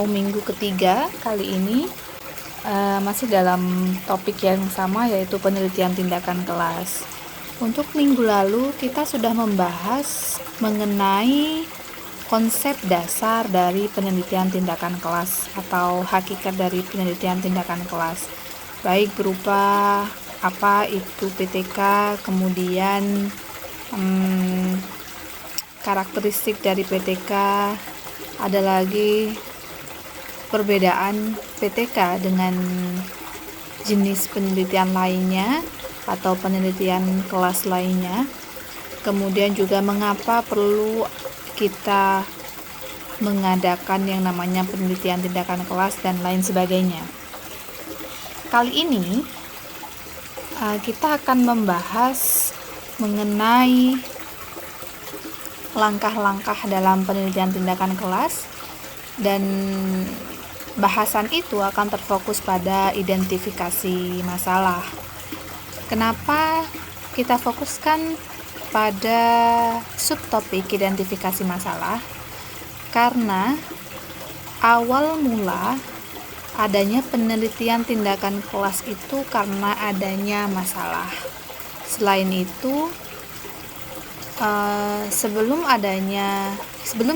Minggu ketiga kali ini masih dalam topik yang sama, yaitu penelitian tindakan kelas. Untuk minggu lalu kita sudah membahas mengenai konsep dasar dari penelitian tindakan kelas atau hakikat dari penelitian tindakan kelas, baik berupa apa itu PTK, kemudian karakteristik dari PTK, ada lagi perbedaan PTK dengan jenis penelitian lainnya atau penelitian kelas lainnya, kemudian juga mengapa perlu kita mengadakan yang namanya penelitian tindakan kelas dan lain sebagainya. Kali ini kita akan membahas mengenai langkah-langkah dalam penelitian tindakan kelas, dan bahasan itu akan terfokus pada identifikasi masalah. Kenapa kita fokuskan pada subtopik identifikasi masalah? Karena awal mula adanya penelitian tindakan kelas itu karena adanya masalah. Selain itu, sebelum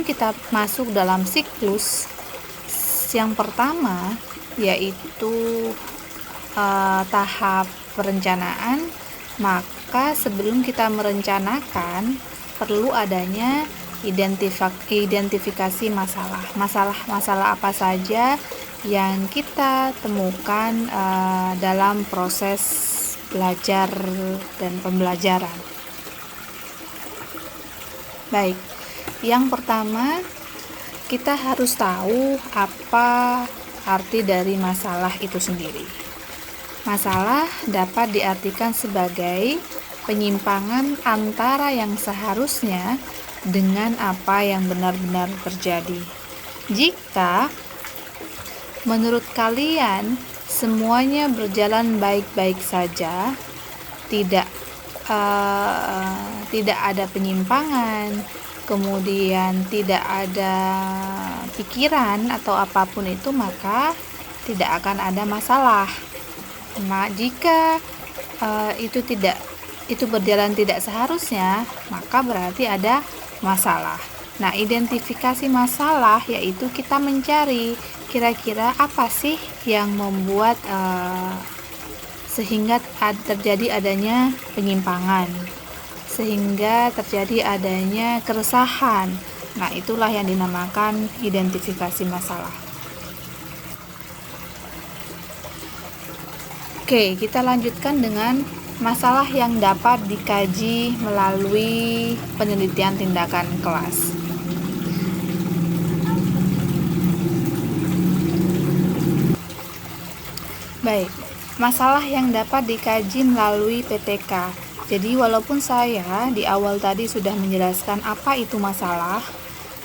kita masuk dalam siklus yang pertama, yaitu tahap perencanaan, maka sebelum kita merencanakan perlu adanya identifikasi masalah apa saja yang kita temukan dalam proses belajar dan pembelajaran. Baik, yang pertama kita harus tahu apa arti dari masalah itu sendiri. Masalah dapat diartikan sebagai penyimpangan antara yang seharusnya dengan apa yang benar-benar terjadi. Jika menurut kalian semuanya berjalan baik-baik saja, tidak ada penyimpangan, kemudian tidak ada pikiran atau apapun itu, maka tidak akan ada masalah. Nah, jika itu berjalan tidak seharusnya, maka berarti ada masalah. Nah, identifikasi masalah yaitu kita mencari kira-kira apa sih yang membuat sehingga terjadi adanya penyimpangan, sehingga terjadi adanya keresahan. Nah, itulah yang dinamakan identifikasi masalah. Oke, kita lanjutkan dengan masalah yang dapat dikaji melalui penelitian tindakan kelas. Baik, masalah yang dapat dikaji melalui PTK. Jadi walaupun saya di awal tadi sudah menjelaskan apa itu masalah,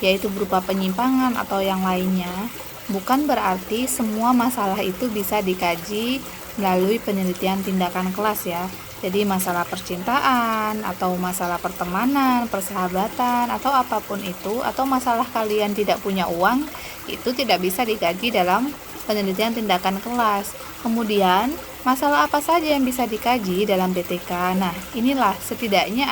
yaitu berupa penyimpangan atau yang lainnya, bukan berarti semua masalah itu bisa dikaji melalui penelitian tindakan kelas ya. Jadi masalah percintaan atau masalah pertemanan, persahabatan atau apapun itu, atau masalah kalian tidak punya uang, itu tidak bisa dikaji dalam penelitian tindakan kelas. Kemudian masalah apa saja yang bisa dikaji dalam PTK? Nah, inilah setidaknya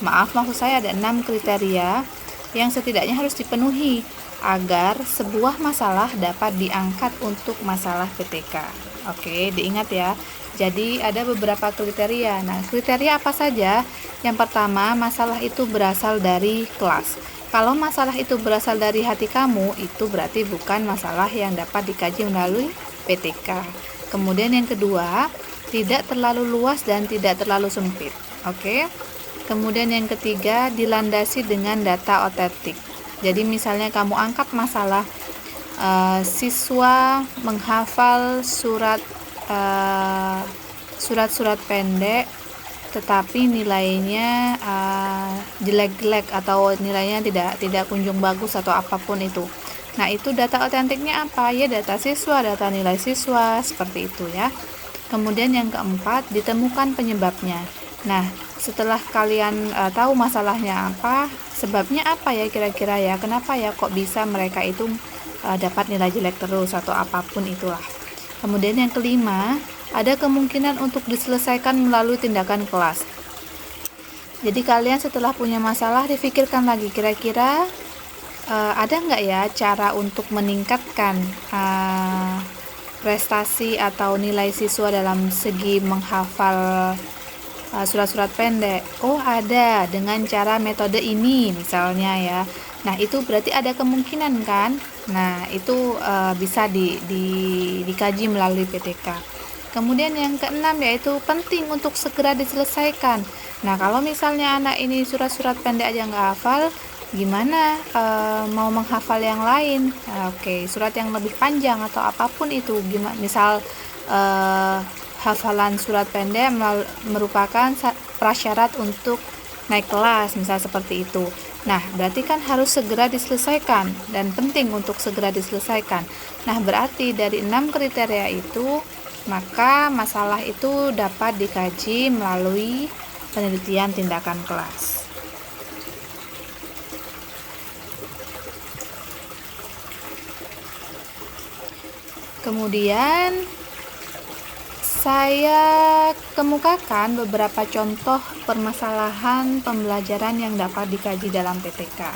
maksud saya ada 6 kriteria yang setidaknya harus dipenuhi agar sebuah masalah dapat diangkat untuk masalah PTK. Oke, diingat ya. Jadi ada beberapa kriteria. Nah, kriteria apa saja? Yang pertama, masalah itu berasal dari kelas. Kalau masalah itu berasal dari hati kamu, itu berarti bukan masalah yang dapat dikaji melalui PTK. Kemudian yang kedua, tidak terlalu luas dan tidak terlalu sempit. Oke. Kemudian yang ketiga, dilandasi dengan data otentik. Jadi misalnya kamu angkat masalah siswa menghafal surat-surat pendek tetapi nilainya jelek-jelek atau nilainya tidak kunjung bagus atau apapun itu. Nah, itu data otentiknya apa? Ya, data siswa, data nilai siswa, seperti itu ya. Kemudian yang keempat, ditemukan penyebabnya. Nah, setelah kalian tahu masalahnya apa, sebabnya apa ya kira-kira ya, kenapa ya kok bisa mereka itu dapat nilai jelek terus atau apapun itulah. Kemudian yang kelima, ada kemungkinan untuk diselesaikan melalui tindakan kelas. Jadi kalian setelah punya masalah dipikirkan lagi, kira-kira ada nggak ya cara untuk meningkatkan prestasi atau nilai siswa dalam segi menghafal surat-surat pendek. Oh, ada, dengan cara metode ini misalnya ya. Nah, itu berarti ada kemungkinan kan? Nah, itu bisa dikaji melalui PTK. Kemudian yang keenam yaitu penting untuk segera diselesaikan. Nah, kalau misalnya anak ini surat-surat pendek aja nggak hafal, gimana mau menghafal yang lain? Oke, surat yang lebih panjang atau apapun itu, misal hafalan surat pendek merupakan prasyarat untuk naik kelas, misal seperti itu. Nah, berarti kan harus segera diselesaikan dan penting untuk segera diselesaikan. Nah, berarti dari 6 kriteria itu, maka masalah itu dapat dikaji melalui penelitian tindakan kelas. Kemudian saya kemukakan beberapa contoh permasalahan pembelajaran yang dapat dikaji dalam PTK.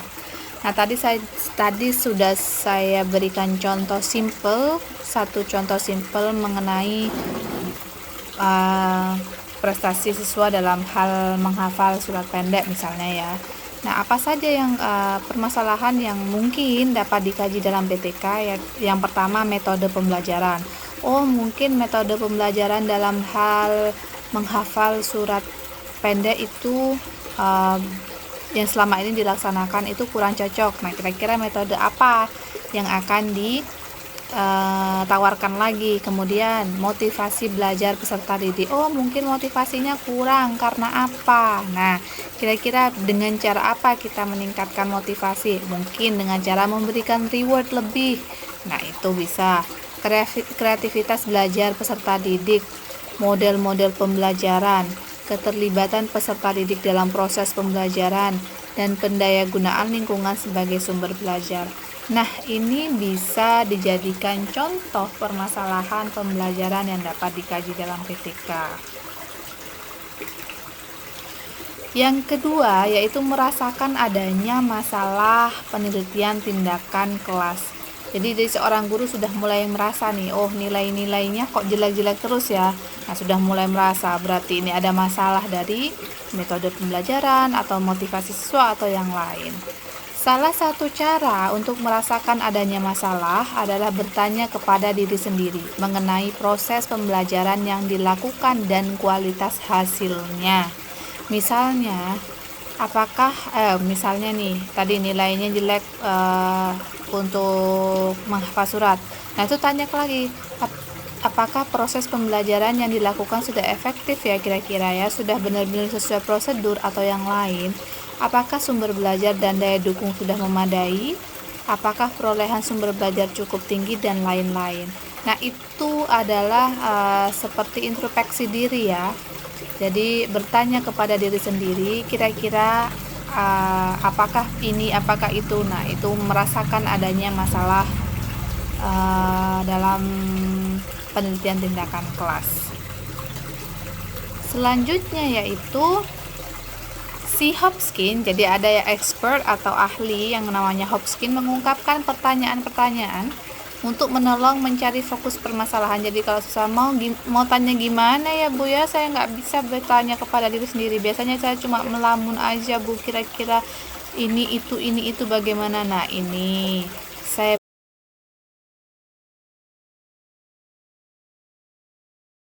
Nah, tadi sudah saya berikan contoh simple, satu contoh simple mengenai prestasi siswa dalam hal menghafal surat pendek misalnya ya. Nah, apa saja yang permasalahan yang mungkin dapat dikaji dalam PTK ya? Yang pertama, metode pembelajaran. Oh, mungkin metode pembelajaran dalam hal menghafal surat pendek itu yang selama ini dilaksanakan itu kurang cocok. Nah, kira-kira metode apa yang akan ditawarkan lagi? Kemudian motivasi belajar peserta didik. Oh, mungkin motivasinya kurang karena apa? Nah, kira-kira dengan cara apa kita meningkatkan motivasi? Mungkin dengan cara memberikan reward lebih. Nah, itu bisa. Kreativitas belajar peserta didik, model-model pembelajaran, keterlibatan peserta didik dalam proses pembelajaran, dan pendayagunaan lingkungan sebagai sumber belajar. Nah, ini bisa dijadikan contoh permasalahan pembelajaran yang dapat dikaji dalam PTK. Yang kedua, yaitu merasakan adanya masalah penelitian tindakan kelas. Jadi dari seorang guru sudah mulai merasa nih, oh nilai-nilainya kok jelek-jelek terus ya. Nah, sudah mulai merasa berarti ini ada masalah dari metode pembelajaran atau motivasi siswa atau yang lain. Salah satu cara untuk merasakan adanya masalah adalah bertanya kepada diri sendiri mengenai proses pembelajaran yang dilakukan dan kualitas hasilnya. Misalnya, misalnya nih, tadi nilainya jelek untuk menghafal surat. Nah, itu tanya lagi, apakah proses pembelajaran yang dilakukan sudah efektif ya kira-kira ya, sudah benar-benar sesuai prosedur atau yang lain? Apakah sumber belajar dan daya dukung sudah memadai? Apakah perolehan sumber belajar cukup tinggi dan lain-lain? Nah, itu adalah seperti introspeksi diri ya. Jadi bertanya kepada diri sendiri, kira-kira apakah ini, apakah itu. Nah, itu merasakan adanya masalah dalam penelitian tindakan kelas. Selanjutnya yaitu si Hopkins. Jadi ada ya expert atau ahli yang namanya Hopkins mengungkapkan pertanyaan-pertanyaan untuk menolong mencari fokus permasalahan. Jadi kalau susah mau tanya gimana ya Bu ya, saya nggak bisa bertanya kepada diri sendiri. Biasanya saya cuma melamun aja Bu, kira-kira ini itu bagaimana. Nah, ini saya